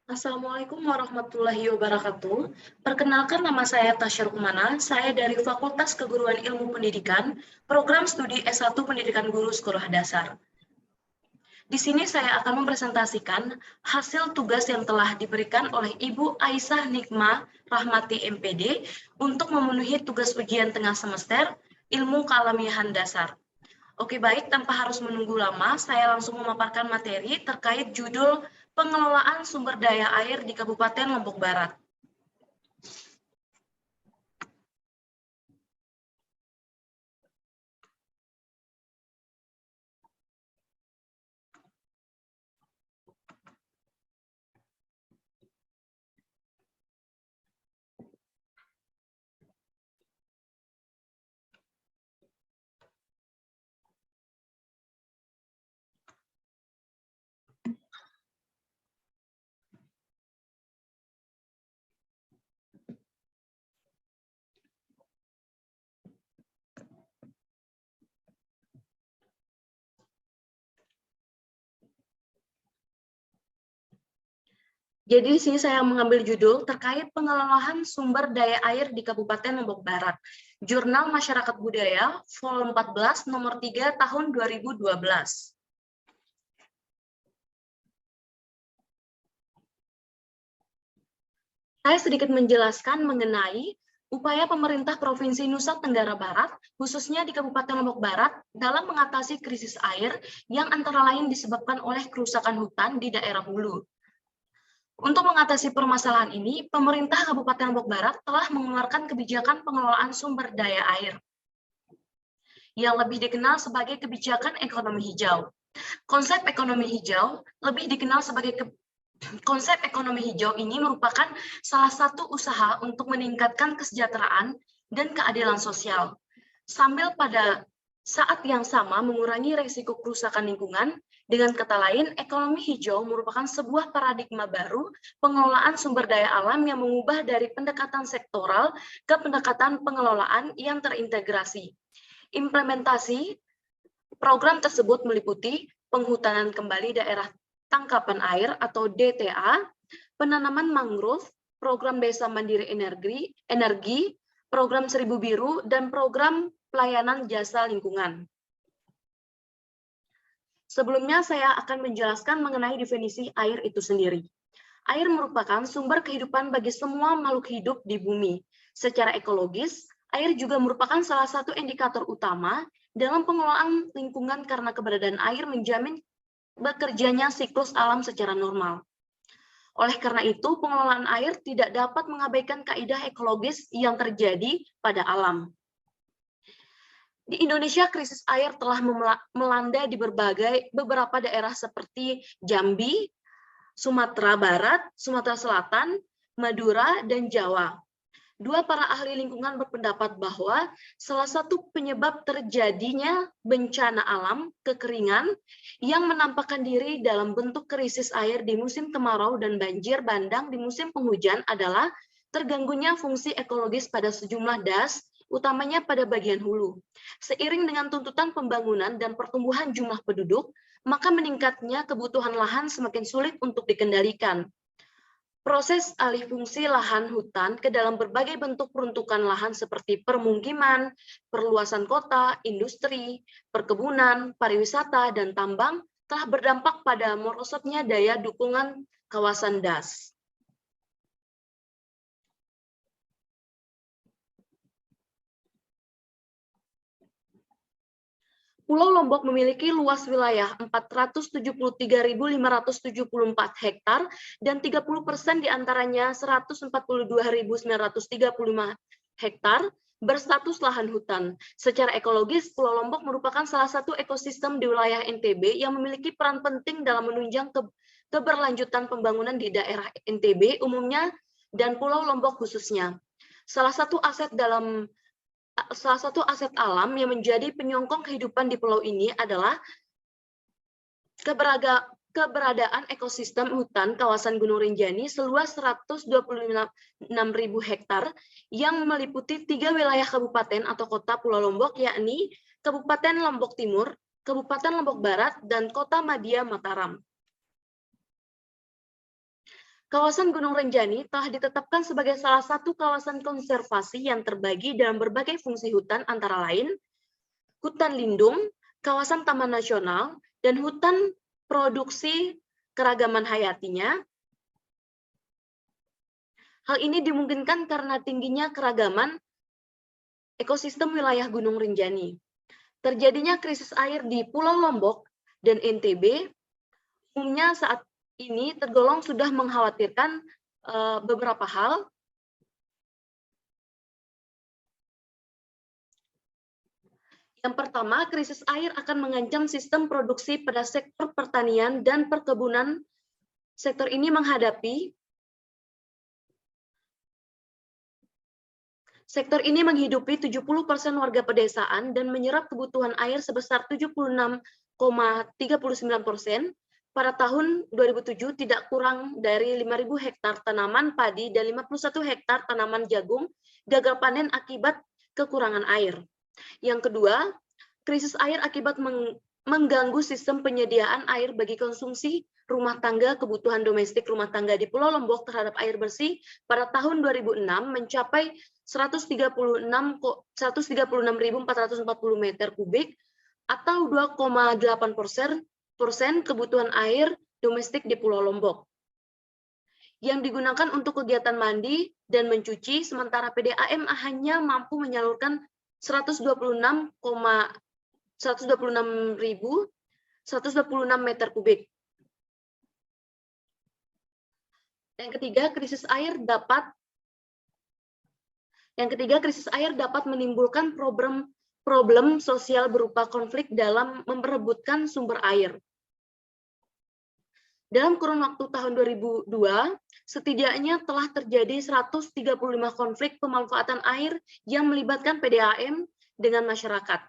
Assalamualaikum warahmatullahi wabarakatuh. Perkenalkan, nama saya Tasya Rukumana. Saya dari Fakultas Keguruan Ilmu Pendidikan, Program Studi S1 Pendidikan Guru Sekolah Dasar. Di sini saya akan mempresentasikan hasil tugas yang telah diberikan oleh Ibu Aisyah Nikma Rahmati MPD untuk memenuhi tugas ujian tengah semester Ilmu Kealamiahan Dasar. Oke, baik, tanpa harus menunggu lama, saya langsung memaparkan materi terkait judul pengelolaan sumber daya air di Kabupaten Lombok Barat. Jadi di sini saya mengambil judul terkait pengelolaan sumber daya air di Kabupaten Lombok Barat. Jurnal Masyarakat Budaya, Vol 14, nomor 3, tahun 2012. Saya sedikit menjelaskan mengenai upaya pemerintah Provinsi Nusa Tenggara Barat, khususnya di Kabupaten Lombok Barat, dalam mengatasi krisis air yang antara lain disebabkan oleh kerusakan hutan di daerah hulu. Untuk mengatasi permasalahan ini, pemerintah Kabupaten Lombok Barat telah mengeluarkan kebijakan pengelolaan sumber daya air, yang lebih dikenal sebagai kebijakan ekonomi hijau. Konsep ekonomi hijau lebih dikenal sebagai Konsep ekonomi hijau ini merupakan salah satu usaha untuk meningkatkan kesejahteraan dan keadilan sosial, sambil pada saat yang sama mengurangi risiko kerusakan lingkungan. Dengan kata lain, ekonomi hijau merupakan sebuah paradigma baru pengelolaan sumber daya alam yang mengubah dari pendekatan sektoral ke pendekatan pengelolaan yang terintegrasi. Implementasi program tersebut meliputi penghutanan kembali daerah tangkapan air atau DTA, penanaman mangrove, program desa mandiri energi, program Seribu Biru, dan program pelayanan jasa lingkungan. Sebelumnya saya akan menjelaskan mengenai definisi air itu sendiri. Air merupakan sumber kehidupan bagi semua makhluk hidup di bumi. Secara ekologis, air juga merupakan salah satu indikator utama dalam pengelolaan lingkungan karena keberadaan air menjamin bekerjanya siklus alam secara normal. Oleh karena itu, pengelolaan air tidak dapat mengabaikan kaidah ekologis yang terjadi pada alam. Di Indonesia, krisis air telah melanda di beberapa daerah seperti Jambi, Sumatera Barat, Sumatera Selatan, Madura, dan Jawa. Dua para ahli lingkungan berpendapat bahwa salah satu penyebab terjadinya bencana alam, kekeringan, yang menampakkan diri dalam bentuk krisis air di musim kemarau dan banjir bandang di musim penghujan adalah terganggunya fungsi ekologis pada sejumlah das, utamanya pada bagian hulu. Seiring dengan tuntutan pembangunan dan pertumbuhan jumlah penduduk, maka meningkatnya kebutuhan lahan semakin sulit untuk dikendalikan. Proses alih fungsi lahan hutan ke dalam berbagai bentuk peruntukan lahan seperti permukiman, perluasan kota, industri, perkebunan, pariwisata, dan tambang telah berdampak pada merosotnya daya dukungan kawasan das. Pulau Lombok memiliki luas wilayah 473.574 hektar dan 30% diantaranya 142.935 hektar berstatus lahan hutan. Secara ekologis, Pulau Lombok merupakan salah satu ekosistem di wilayah NTB yang memiliki peran penting dalam menunjang keberlanjutan pembangunan di daerah NTB umumnya dan Pulau Lombok khususnya. Salah satu aset alam yang menjadi penyokong kehidupan di pulau ini adalah keberadaan ekosistem hutan kawasan Gunung Rinjani seluas 126.000 hektar yang meliputi 3 wilayah kabupaten atau kota Pulau Lombok, yakni Kabupaten Lombok Timur, Kabupaten Lombok Barat, dan Kota Madia Mataram. Kawasan Gunung Rinjani telah ditetapkan sebagai salah satu kawasan konservasi yang terbagi dalam berbagai fungsi hutan antara lain hutan lindung, kawasan taman nasional, dan hutan produksi keragaman hayatinya. Hal ini dimungkinkan karena tingginya keragaman ekosistem wilayah Gunung Rinjani. Terjadinya krisis air di Pulau Lombok dan NTB umumnya saat ini tergolong sudah mengkhawatirkan beberapa hal. Yang pertama, krisis air akan mengancam sistem produksi pada sektor pertanian dan perkebunan. Sektor ini menghidupi 70% warga pedesaan dan menyerap kebutuhan air sebesar 76,39%. Pada tahun 2007 tidak kurang dari 5.000 hektar tanaman padi dan 51 hektar tanaman jagung gagal panen akibat kekurangan air. Yang kedua, krisis air akibat mengganggu sistem penyediaan air bagi konsumsi rumah tangga. Kebutuhan domestik rumah tangga di Pulau Lombok terhadap air bersih pada tahun 2006 mencapai 136.440 meter kubik atau 2,8% kebutuhan air domestik di Pulau Lombok yang digunakan untuk kegiatan mandi dan mencuci, sementara PDAM hanya mampu menyalurkan 126.126 meter kubik. Yang ketiga, krisis air dapat menimbulkan problem sosial berupa konflik dalam memperebutkan sumber air. Dalam kurun waktu tahun 2002, setidaknya telah terjadi 135 konflik pemanfaatan air yang melibatkan PDAM dengan masyarakat.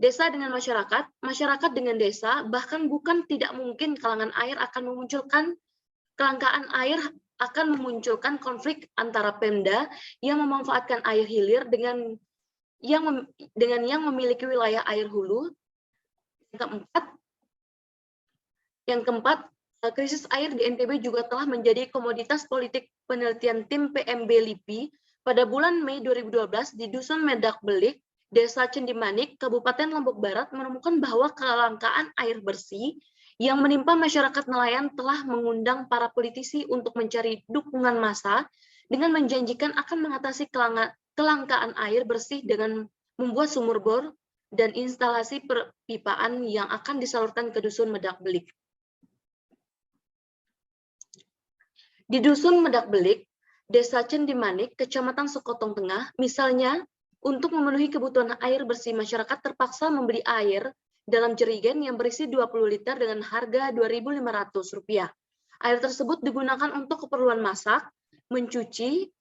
Desa dengan masyarakat, masyarakat dengan desa, bahkan bukan tidak mungkin kelangkaan air akan memunculkan konflik antara Pemda yang memanfaatkan air hilir dengan yang memiliki wilayah air hulu. Yang keempat, krisis air di NTB juga telah menjadi komoditas politik penelitian tim PMB LIPI pada bulan Mei 2012 di Dusun Medak Belik, Desa Cendimanik, Kabupaten Lombok Barat menemukan bahwa kelangkaan air bersih yang menimpa masyarakat nelayan telah mengundang para politisi untuk mencari dukungan massa dengan menjanjikan akan mengatasi kelangkaan air bersih dengan membuat sumur bor dan instalasi perpipaan yang akan disalurkan ke Dusun Medak Belik. Di Dusun Medak Belik, Desa Cendimanik, Kecamatan Sekotong Tengah, misalnya, untuk memenuhi kebutuhan air bersih, masyarakat terpaksa membeli air dalam jerigen yang berisi 20 liter dengan harga Rp2.500. Air tersebut digunakan untuk keperluan masak, mencuci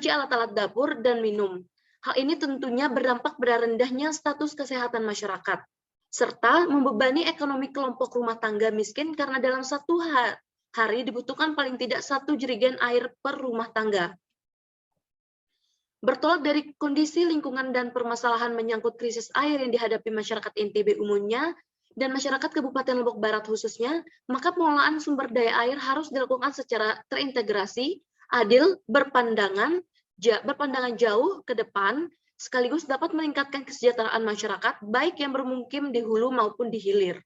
alat-alat dapur, dan minum. Hal ini tentunya berdampak pada rendahnya status kesehatan masyarakat, serta membebani ekonomi kelompok rumah tangga miskin karena dalam satu hari dibutuhkan paling tidak 1 jerigen air per rumah tangga. Bertolak dari kondisi lingkungan dan permasalahan menyangkut krisis air yang dihadapi masyarakat NTB umumnya dan masyarakat Kabupaten Lombok Barat khususnya, maka pengelolaan sumber daya air harus dilakukan secara terintegrasi, adil, berpandangan jauh ke depan, sekaligus dapat meningkatkan kesejahteraan masyarakat, baik yang bermukim di hulu maupun di hilir.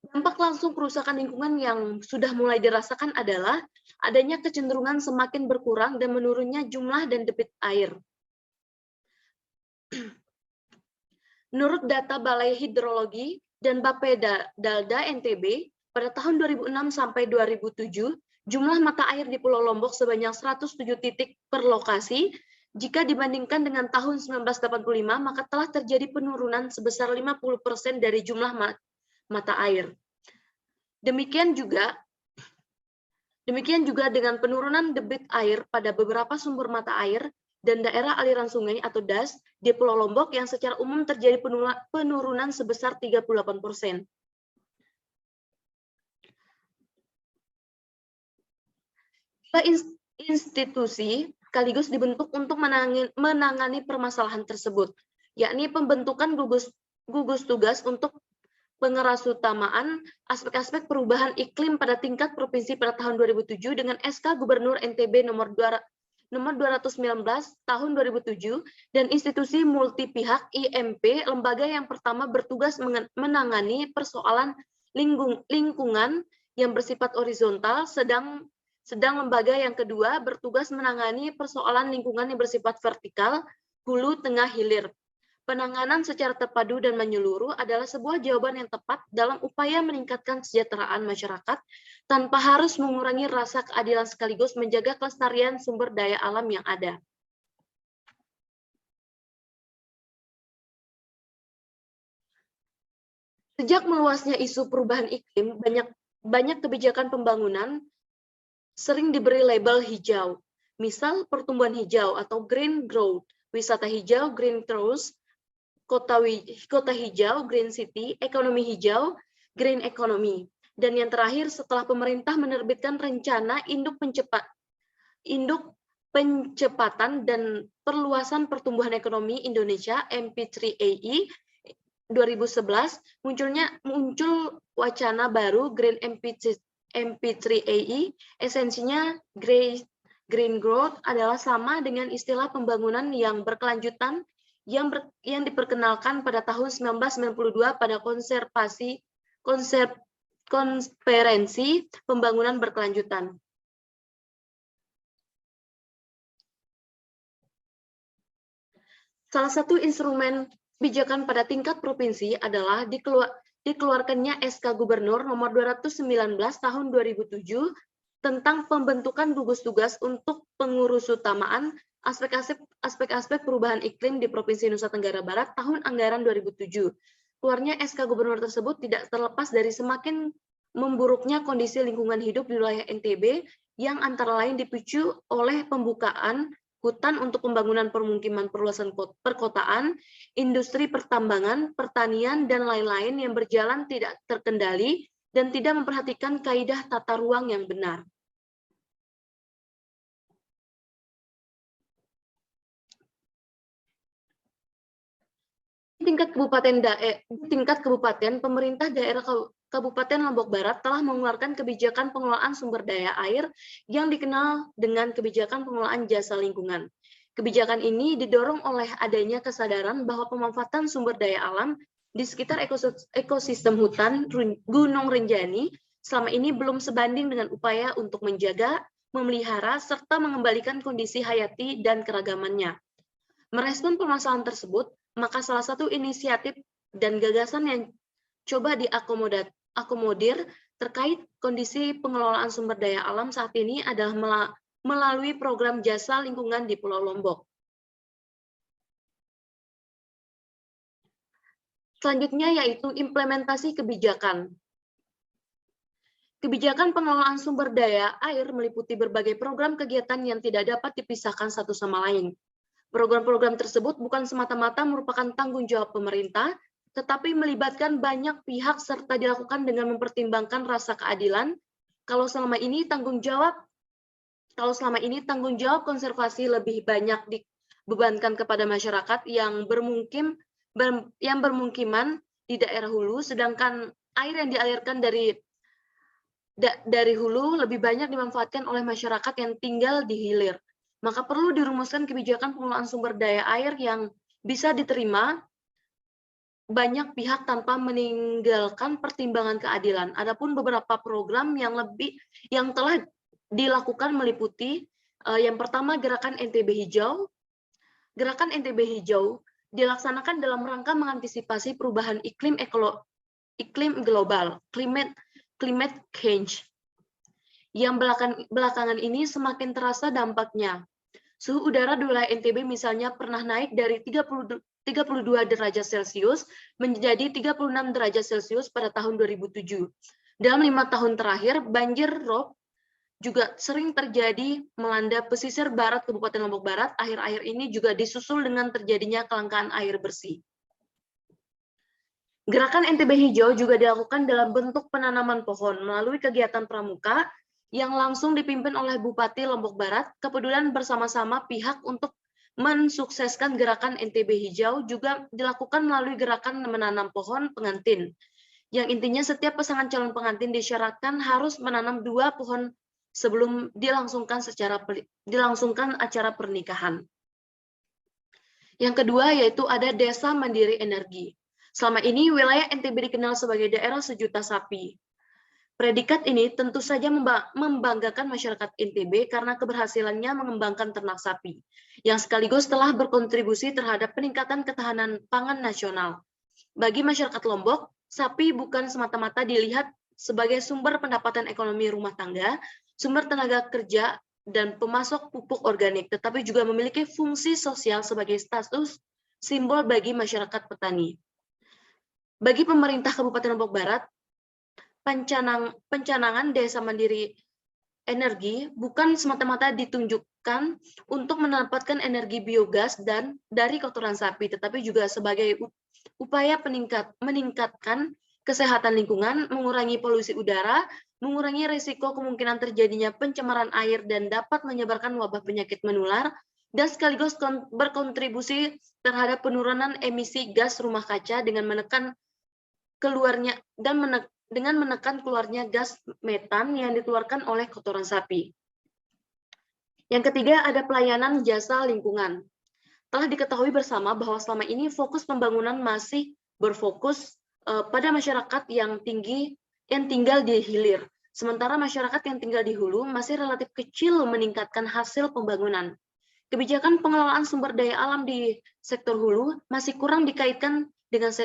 Dampak langsung kerusakan lingkungan yang sudah mulai dirasakan adalah adanya kecenderungan semakin berkurang dan menurunnya jumlah dan debit air. Menurut data Balai Hidrologi dan Bapeda Dalda NTB, pada tahun 2006 sampai 2007, jumlah mata air di Pulau Lombok sebanyak 107 titik per lokasi. Jika dibandingkan dengan tahun 1985, maka telah terjadi penurunan sebesar 50% dari jumlah mata air. Demikian juga dengan penurunan debit air pada beberapa sumber mata air dan daerah aliran sungai atau DAS di Pulau Lombok yang secara umum terjadi penurunan sebesar 38%. Institusi sekaligus dibentuk untuk menangani permasalahan tersebut, yakni pembentukan gugus tugas untuk pengerasutamaan aspek-aspek perubahan iklim pada tingkat provinsi pada tahun 2007 dengan SK Gubernur NTB nomor 219 tahun 2007 dan institusi multipihak IMP, lembaga yang pertama bertugas menangani persoalan lingkungan yang bersifat horizontal, sedang lembaga yang kedua bertugas menangani persoalan lingkungan yang bersifat vertikal, hulu, tengah, hilir. Penanganan secara terpadu dan menyeluruh adalah sebuah jawaban yang tepat dalam upaya meningkatkan kesejahteraan masyarakat tanpa harus mengurangi rasa keadilan sekaligus menjaga kelestarian sumber daya alam yang ada. Sejak meluasnya isu perubahan iklim, banyak kebijakan pembangunan sering diberi label hijau. Misal pertumbuhan hijau atau green growth, wisata hijau, green growth, kota hijau, green city, ekonomi hijau, green economy. Dan yang terakhir, setelah pemerintah menerbitkan rencana induk pencapaian dan perluasan pertumbuhan ekonomi Indonesia MP3AE 2011, muncul wacana baru Green MP3AE. Esensinya green growth adalah sama dengan istilah pembangunan yang berkelanjutan yang diperkenalkan pada tahun 1992 pada konferensi pembangunan berkelanjutan. Salah satu instrumen kebijakan pada tingkat provinsi adalah dikeluarkannya SK Gubernur nomor 219 tahun 2007 tentang pembentukan gugus tugas untuk pengurusutamaan aspek-aspek perubahan iklim di Provinsi Nusa Tenggara Barat tahun anggaran 2007. Keluarnya SK Gubernur tersebut tidak terlepas dari semakin memburuknya kondisi lingkungan hidup di wilayah NTB yang antara lain dipicu oleh pembukaan hutan untuk pembangunan permukiman perluasan perkotaan, industri pertambangan, pertanian, dan lain-lain yang berjalan tidak terkendali dan tidak memperhatikan kaidah tata ruang yang benar. Tingkat kabupaten, pemerintah daerah Kabupaten Lombok Barat telah mengeluarkan kebijakan pengelolaan sumber daya air yang dikenal dengan kebijakan pengelolaan jasa lingkungan. Kebijakan ini didorong oleh adanya kesadaran bahwa pemanfaatan sumber daya alam di sekitar ekosistem hutan Gunung Rinjani selama ini belum sebanding dengan upaya untuk menjaga, memelihara, serta mengembalikan kondisi hayati dan keragamannya. Merespon permasalahan tersebut, maka salah satu inisiatif dan gagasan yang coba diakomodir terkait kondisi pengelolaan sumber daya alam saat ini adalah melalui program jasa lingkungan di Pulau Lombok. Selanjutnya yaitu implementasi kebijakan. Kebijakan pengelolaan sumber daya air meliputi berbagai program kegiatan yang tidak dapat dipisahkan satu sama lain. Program-program tersebut bukan semata-mata merupakan tanggung jawab pemerintah, tetapi melibatkan banyak pihak serta dilakukan dengan mempertimbangkan rasa keadilan. Kalau selama ini tanggung jawab konservasi lebih banyak dibebankan kepada masyarakat yang bermukiman di daerah hulu, sedangkan air yang dialirkan dari hulu lebih banyak dimanfaatkan oleh masyarakat yang tinggal di hilir. Maka perlu dirumuskan kebijakan pengelolaan sumber daya air yang bisa diterima banyak pihak tanpa meninggalkan pertimbangan keadilan. Adapun beberapa program yang telah dilakukan meliputi yang pertama gerakan NTB Hijau. Gerakan NTB Hijau dilaksanakan dalam rangka mengantisipasi perubahan iklim global, climate change. Yang belakangan ini semakin terasa dampaknya. Suhu udara di wilayah NTB misalnya pernah naik dari 32 derajat Celcius menjadi 36 derajat Celcius pada tahun 2007. Dalam 5 tahun terakhir, banjir rob juga sering terjadi melanda pesisir barat Kabupaten Lombok Barat. Akhir-akhir ini juga disusul dengan terjadinya kelangkaan air bersih. Gerakan NTB Hijau juga dilakukan dalam bentuk penanaman pohon melalui kegiatan pramuka yang langsung dipimpin oleh Bupati Lombok Barat. Kepedulian bersama-sama pihak untuk mensukseskan gerakan NTB Hijau juga dilakukan melalui gerakan menanam pohon pengantin yang intinya setiap pasangan calon pengantin disyaratkan harus menanam 2 pohon sebelum dilangsungkan acara pernikahan. Yang kedua yaitu ada Desa Mandiri Energi. Selama ini wilayah NTB dikenal sebagai daerah sejuta sapi. Predikat ini tentu saja membanggakan masyarakat NTB karena keberhasilannya mengembangkan ternak sapi, yang sekaligus telah berkontribusi terhadap peningkatan ketahanan pangan nasional. Bagi masyarakat Lombok, sapi bukan semata-mata dilihat sebagai sumber pendapatan ekonomi rumah tangga, sumber tenaga kerja, dan pemasok pupuk organik, tetapi juga memiliki fungsi sosial sebagai status simbol bagi masyarakat petani. Bagi pemerintah Kabupaten Lombok Barat, pencanangan Desa Mandiri Energi bukan semata-mata ditunjukkan untuk mendapatkan energi biogas dan dari kotoran sapi, tetapi juga sebagai upaya meningkatkan kesehatan lingkungan, mengurangi polusi udara, mengurangi risiko kemungkinan terjadinya pencemaran air dan dapat menyebarkan wabah penyakit menular, dan sekaligus berkontribusi terhadap penurunan emisi gas rumah kaca dengan menekan keluarnya gas metan yang dikeluarkan oleh kotoran sapi. Yang ketiga ada pelayanan jasa lingkungan. Telah diketahui bersama bahwa selama ini fokus pembangunan masih berfokus pada masyarakat yang tinggal di hilir. Sementara masyarakat yang tinggal di hulu masih relatif kecil meningkatkan hasil pembangunan. Kebijakan pengelolaan sumber daya alam di sektor hulu masih kurang dikaitkan dengan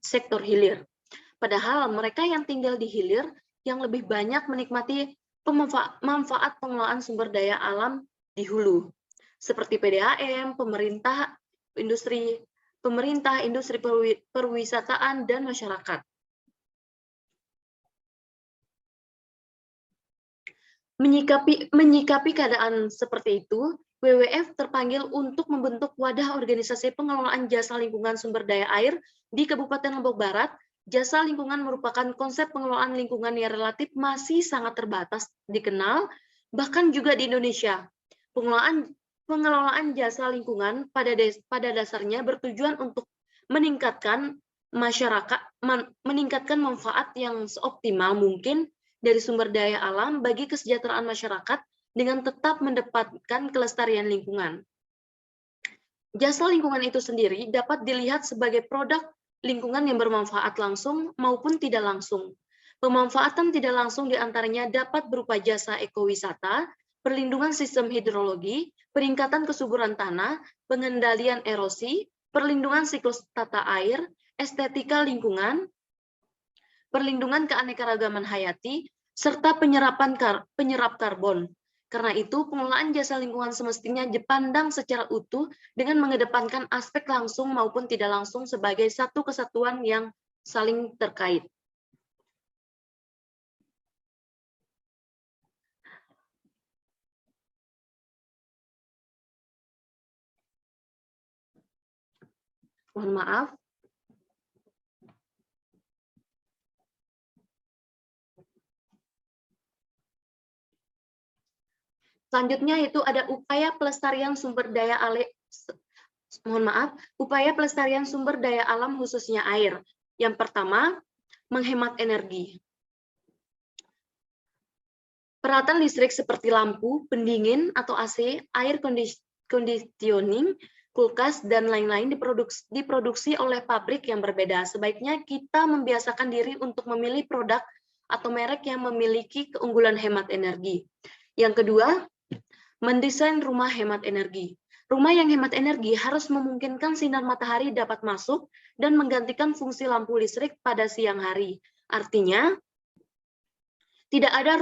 sektor hilir. Padahal mereka yang tinggal di hilir yang lebih banyak menikmati manfaat pengelolaan sumber daya alam di hulu, seperti PDAM, pemerintah, industri perwisataan, dan masyarakat. Menyikapi keadaan seperti itu, WWF terpanggil untuk membentuk wadah organisasi pengelolaan jasa lingkungan sumber daya air di Kabupaten Lombok Barat. Jasa lingkungan merupakan konsep pengelolaan lingkungan yang relatif masih sangat terbatas dikenal, bahkan juga di Indonesia. Pengelolaan jasa lingkungan pada dasarnya bertujuan untuk meningkatkan manfaat yang seoptimal mungkin dari sumber daya alam bagi kesejahteraan masyarakat dengan tetap mendapatkan kelestarian lingkungan. Jasa lingkungan itu sendiri dapat dilihat sebagai produk lingkungan yang bermanfaat langsung maupun tidak langsung. Pemanfaatan tidak langsung diantaranya dapat berupa jasa ekowisata, perlindungan sistem hidrologi, peningkatan kesuburan tanah, pengendalian erosi, perlindungan siklus tata air, estetika lingkungan, perlindungan keanekaragaman hayati, serta penyerap karbon. Karena itu, pengelolaan jasa lingkungan semestinya dipandang secara utuh dengan mengedepankan aspek langsung maupun tidak langsung sebagai satu kesatuan yang saling terkait. Mohon maaf. Selanjutnya itu ada upaya pelestarian sumber daya alam khususnya air. Yang pertama, menghemat energi. Peralatan listrik seperti lampu, pendingin atau AC, air conditioning, kulkas, dan lain-lain diproduksi oleh pabrik yang berbeda. Sebaiknya kita membiasakan diri untuk memilih produk atau merek yang memiliki keunggulan hemat energi. Yang kedua, mendesain rumah hemat energi. Rumah yang hemat energi harus memungkinkan sinar matahari dapat masuk dan menggantikan fungsi lampu listrik pada siang hari. Artinya, tidak ada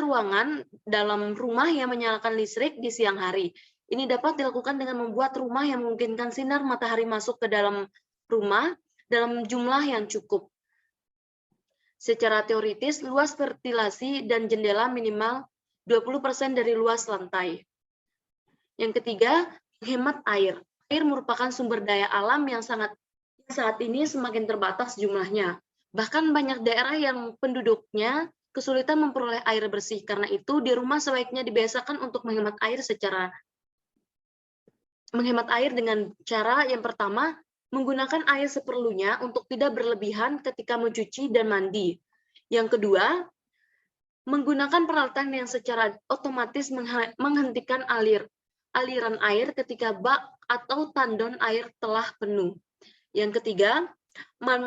ruangan dalam rumah yang menyalakan listrik di siang hari. Ini dapat dilakukan dengan membuat rumah yang memungkinkan sinar matahari masuk ke dalam rumah dalam jumlah yang cukup. Secara teoritis, luas ventilasi dan jendela minimal 20% dari luas lantai. Yang ketiga, hemat air. Air merupakan sumber daya alam yang saat ini semakin terbatas jumlahnya. Bahkan banyak daerah yang penduduknya kesulitan memperoleh air bersih. Karena itu, di rumah sebaiknya dibiasakan untuk menghemat air dengan cara yang pertama, menggunakan air seperlunya untuk tidak berlebihan ketika mencuci dan mandi. Yang kedua, menggunakan peralatan yang secara otomatis menghentikan aliran air ketika bak atau tandon air telah penuh. Yang ketiga,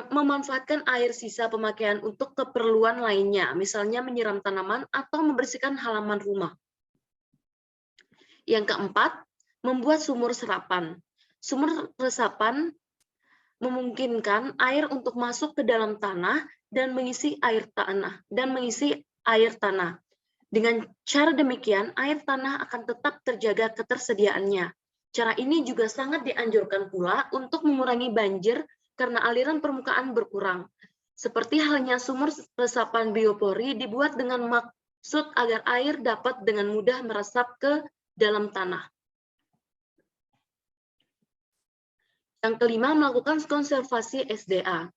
memanfaatkan air sisa pemakaian untuk keperluan lainnya, misalnya menyiram tanaman atau membersihkan halaman rumah. Yang keempat, membuat sumur serapan. Sumur resapan memungkinkan air untuk masuk ke dalam tanah dan mengisi air tanah. Dengan cara demikian, air tanah akan tetap terjaga ketersediaannya. Cara ini juga sangat dianjurkan pula untuk mengurangi banjir karena aliran permukaan berkurang. Seperti halnya sumur resapan biopori dibuat dengan maksud agar air dapat dengan mudah meresap ke dalam tanah. Yang kelima, melakukan konservasi SDA.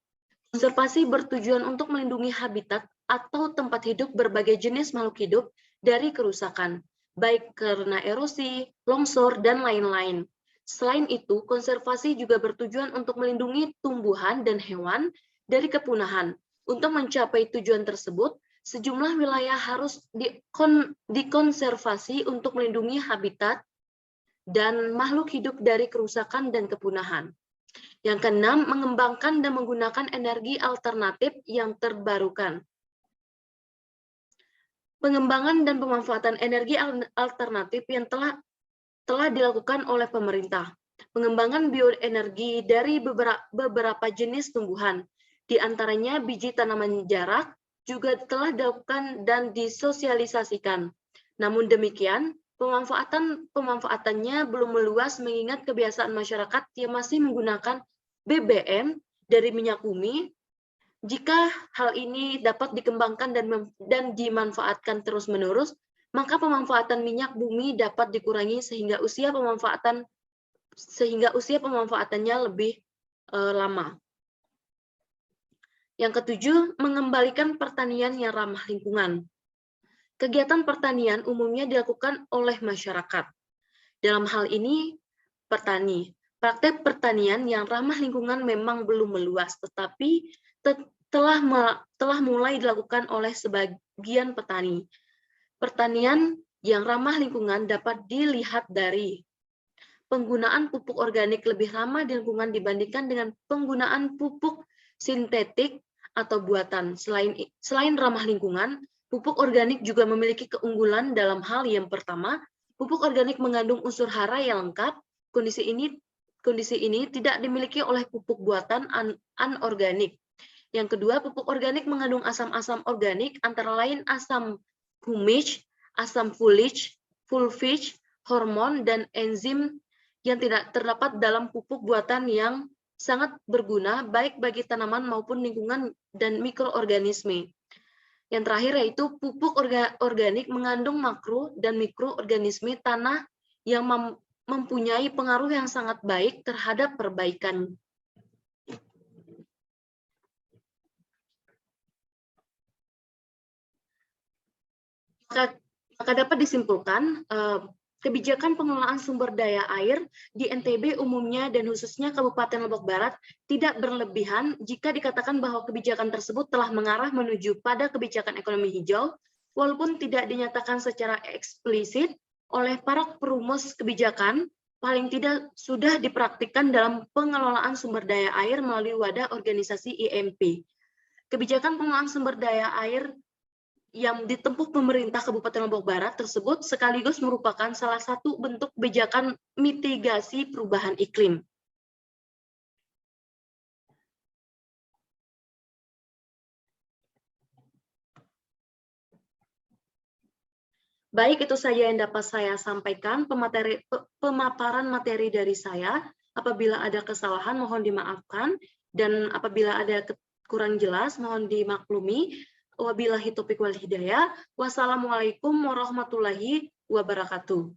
Konservasi bertujuan untuk melindungi habitat atau tempat hidup berbagai jenis makhluk hidup dari kerusakan, baik karena erosi, longsor, dan lain-lain. Selain itu, konservasi juga bertujuan untuk melindungi tumbuhan dan hewan dari kepunahan. Untuk mencapai tujuan tersebut, sejumlah wilayah harus dikonservasi untuk melindungi habitat dan makhluk hidup dari kerusakan dan kepunahan. Yang keenam, mengembangkan dan menggunakan energi alternatif yang terbarukan. Pengembangan dan pemanfaatan energi alternatif yang telah dilakukan oleh pemerintah. Pengembangan bioenergi dari beberapa jenis tumbuhan, di antaranya biji tanaman jarak, juga telah dilakukan dan disosialisasikan. Namun demikian, pemanfaatannya belum meluas mengingat kebiasaan masyarakat yang masih menggunakan BBM dari minyak bumi. Jika hal ini dapat dikembangkan dan dimanfaatkan terus-menerus, maka pemanfaatan minyak bumi dapat dikurangi sehingga usia pemanfaatannya lebih lama. Yang ketujuh, mengembalikan pertanian yang ramah lingkungan. Kegiatan pertanian umumnya dilakukan oleh masyarakat. Dalam hal ini, petani. Praktek pertanian yang ramah lingkungan memang belum meluas, tetapi telah mulai dilakukan oleh sebagian petani. Pertanian yang ramah lingkungan dapat dilihat dari penggunaan pupuk organik lebih ramah di lingkungan dibandingkan dengan penggunaan pupuk sintetik atau buatan. Selain ramah lingkungan, pupuk organik juga memiliki keunggulan dalam hal yang pertama, pupuk organik mengandung unsur hara yang lengkap. Kondisi ini tidak dimiliki oleh pupuk buatan anorganik. Yang kedua, pupuk organik mengandung asam-asam organik antara lain asam humic, asam fulvic, hormon, dan enzim yang tidak terdapat dalam pupuk buatan yang sangat berguna baik bagi tanaman maupun lingkungan dan mikroorganisme. Yang terakhir yaitu pupuk organik mengandung makro dan mikroorganisme tanah yang mempunyai pengaruh yang sangat baik terhadap perbaikan. Maka dapat disimpulkan, kebijakan pengelolaan sumber daya air di NTB umumnya dan khususnya Kabupaten Lombok Barat tidak berlebihan jika dikatakan bahwa kebijakan tersebut telah mengarah menuju pada kebijakan ekonomi hijau, walaupun tidak dinyatakan secara eksplisit oleh para perumus kebijakan, paling tidak sudah dipraktikkan dalam pengelolaan sumber daya air melalui wadah organisasi IMP. Kebijakan pengelolaan sumber daya air yang ditempuh pemerintah Kabupaten Lombok Barat tersebut sekaligus merupakan salah satu bentuk kebijakan mitigasi perubahan iklim. Baik, itu saja yang dapat saya sampaikan, pemaparan materi dari saya. Apabila ada kesalahan, mohon dimaafkan, dan apabila ada kurang jelas, mohon dimaklumi. Wabillahi taufiq wal hidayah. Wassalamualaikum warahmatullahi wabarakatuh.